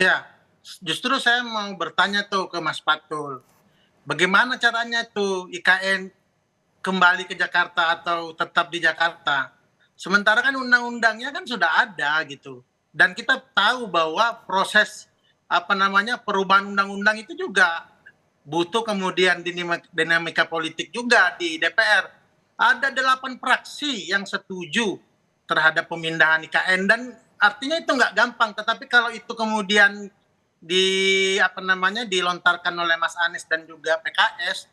Ya, justru saya mau bertanya tuh ke Mas Fatul, bagaimana caranya tuh IKN kembali ke Jakarta atau tetap di Jakarta? Sementara kan undang-undangnya kan sudah ada gitu. Dan kita tahu bahwa proses perubahan undang-undang itu juga butuh kemudian dinamika politik juga di DPR. Ada 8 fraksi yang setuju terhadap pemindahan IKN dan artinya itu nggak gampang. Tetapi kalau itu kemudian dilontarkan oleh Mas Anies dan juga PKS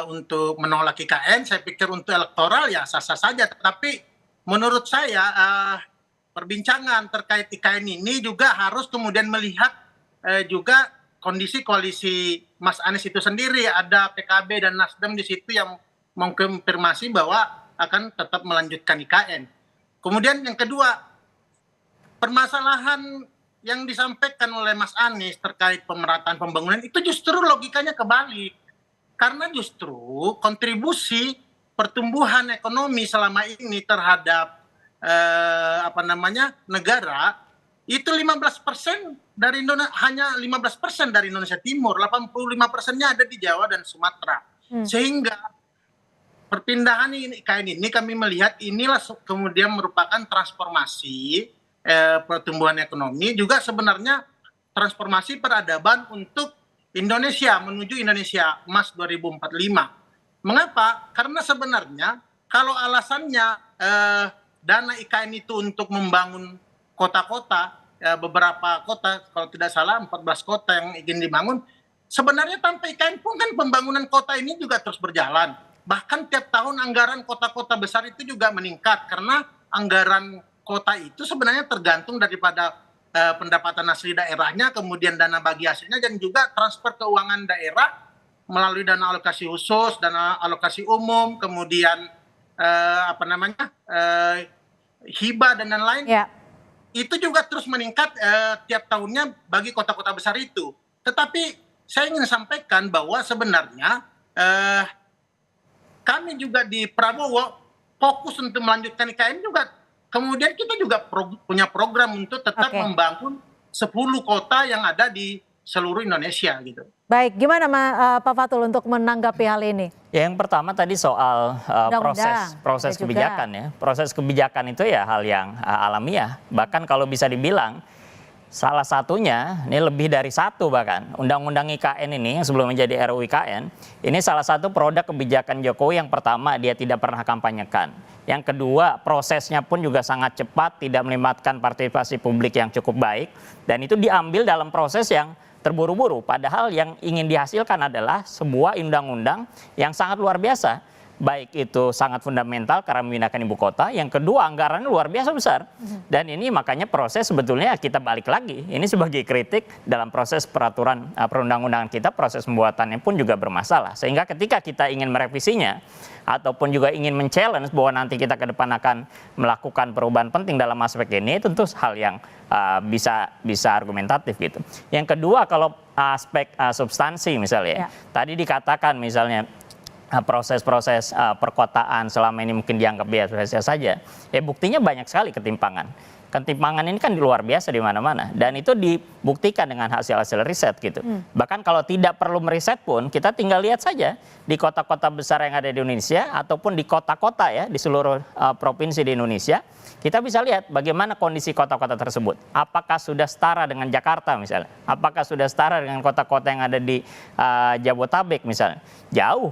untuk menolak IKN, saya pikir untuk elektoral ya sah-sah saja. Tetapi menurut saya perbincangan terkait IKN ini juga harus kemudian melihat juga kondisi koalisi Mas Anies itu sendiri. Ada PKB dan Nasdem di situ yang mengkonfirmasi bahwa akan tetap melanjutkan IKN. Kemudian yang kedua, permasalahan yang disampaikan oleh Mas Anies terkait pemerataan pembangunan itu justru logikanya kebalik. Karena justru kontribusi pertumbuhan ekonomi selama ini terhadap negara itu 15% dari Indonesia, hanya 15% dari Indonesia Timur, 85%-nya ada di Jawa dan Sumatera. Sehingga perpindahan IKN ini kami melihat inilah kemudian merupakan transformasi pertumbuhan ekonomi, juga sebenarnya transformasi peradaban untuk Indonesia menuju Indonesia Emas 2045. Mengapa? Karena sebenarnya kalau alasannya dana IKN itu untuk membangun kota-kota, beberapa kota, kalau tidak salah 14 kota yang ingin dibangun, sebenarnya tanpa IKN pun kan pembangunan kota ini juga terus berjalan. Bahkan tiap tahun anggaran kota-kota besar itu juga meningkat karena anggaran kota itu sebenarnya tergantung daripada pendapatan asli daerahnya, kemudian dana bagi hasilnya, dan juga transfer keuangan daerah melalui dana alokasi khusus, dana alokasi umum, kemudian hibah dan lain-lain. Ya. Itu juga terus meningkat tiap tahunnya bagi kota-kota besar itu. Tetapi saya ingin sampaikan bahwa sebenarnya kami juga di Prabowo fokus untuk melanjutkan IKN juga. Kemudian kita juga punya program untuk tetap membangun 10 kota yang ada di seluruh Indonesia gitu. Baik, gimana Pak Fatul untuk menanggapi hal ini? Ya, yang pertama tadi soal proses kebijakan ya. Proses kebijakan itu ya hal yang alamiah. Bahkan kalau bisa dibilang salah satunya, ini lebih dari satu bahkan, Undang-Undang IKN ini yang sebelum menjadi RUU IKN, ini salah satu produk kebijakan Jokowi. Yang pertama, dia tidak pernah kampanyekan. Yang kedua, prosesnya pun juga sangat cepat, tidak melibatkan partisipasi publik yang cukup baik, dan itu diambil dalam proses yang terburu-buru. Padahal yang ingin dihasilkan adalah sebuah undang-undang yang sangat luar biasa. Baik itu sangat fundamental karena memindahkan ibu kota. Yang kedua, anggarannya luar biasa besar. Dan ini makanya proses sebetulnya kita balik lagi. Ini sebagai kritik dalam proses peraturan perundang-undangan kita, proses pembuatannya pun juga bermasalah. Sehingga ketika kita ingin merevisinya, ataupun juga ingin men-challenge bahwa nanti kita ke depan akan melakukan perubahan penting dalam aspek ini, tentu hal yang bisa argumentatif gitu. Yang kedua, kalau aspek substansi misalnya, tadi dikatakan misalnya, proses-proses perkotaan selama ini mungkin dianggap biasa saja. Ya buktinya banyak sekali ketimpangan. Ketimpangan ini kan luar biasa di mana-mana. Dan itu dibuktikan dengan hasil-hasil riset gitu. Bahkan kalau tidak perlu meriset pun, kita tinggal lihat saja di kota-kota besar yang ada di Indonesia, ataupun di kota-kota ya, di seluruh provinsi di Indonesia, kita bisa lihat bagaimana kondisi kota-kota tersebut. Apakah sudah setara dengan Jakarta misalnya? Apakah sudah setara dengan kota-kota yang ada di Jabotabek misalnya? Jauh.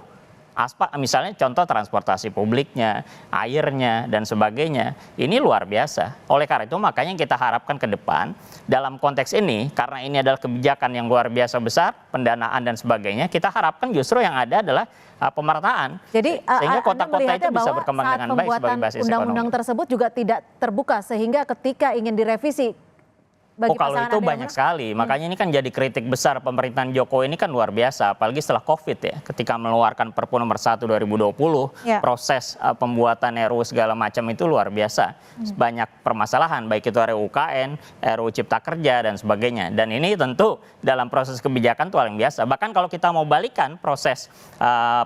Misalnya contoh transportasi publiknya, airnya, dan sebagainya, ini luar biasa. Oleh karena itu makanya kita harapkan ke depan dalam konteks ini, karena ini adalah kebijakan yang luar biasa besar, pendanaan dan sebagainya, kita harapkan justru yang ada adalah pemerataan. Jadi sehingga kota-kota itu bisa berkembang dengan baik sebagai basis ekonomi. Undang-undang tersebut juga tidak terbuka, sehingga ketika ingin direvisi, kalau itu banyak sekali, makanya ini kan jadi kritik besar pemerintahan Jokowi ini kan luar biasa, apalagi setelah COVID ya, ketika mengeluarkan Perpu nomor 1 2020, proses pembuatan RUU segala macam itu luar biasa, banyak permasalahan, baik itu RUU UKN, RUU Cipta Kerja dan sebagainya, dan ini tentu dalam proses kebijakan itu hal yang biasa. Bahkan kalau kita mau balikan proses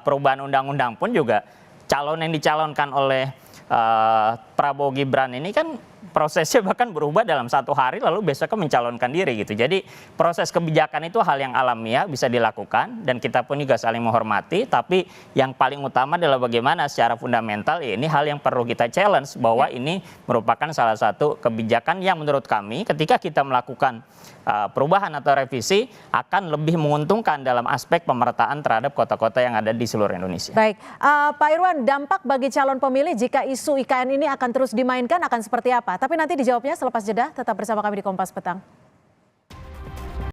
perubahan undang-undang pun juga calon yang dicalonkan oleh Prabowo Gibran ini kan prosesnya bahkan berubah dalam 1 hari lalu besoknya mencalonkan diri gitu. Jadi proses kebijakan itu hal yang alamiah bisa dilakukan dan kita pun juga saling menghormati. Tapi yang paling utama adalah bagaimana secara fundamental ya ini hal yang perlu kita challenge bahwa ini merupakan salah satu kebijakan yang menurut kami ketika kita melakukan perubahan atau revisi akan lebih menguntungkan dalam aspek pemerataan terhadap kota-kota yang ada di seluruh Indonesia. Baik, Pak Irwan, dampak bagi calon pemilih jika isu IKN ini akan terus dimainkan akan seperti apa? Tapi nanti dijawabnya selepas jeda, tetap bersama kami di Kompas Petang.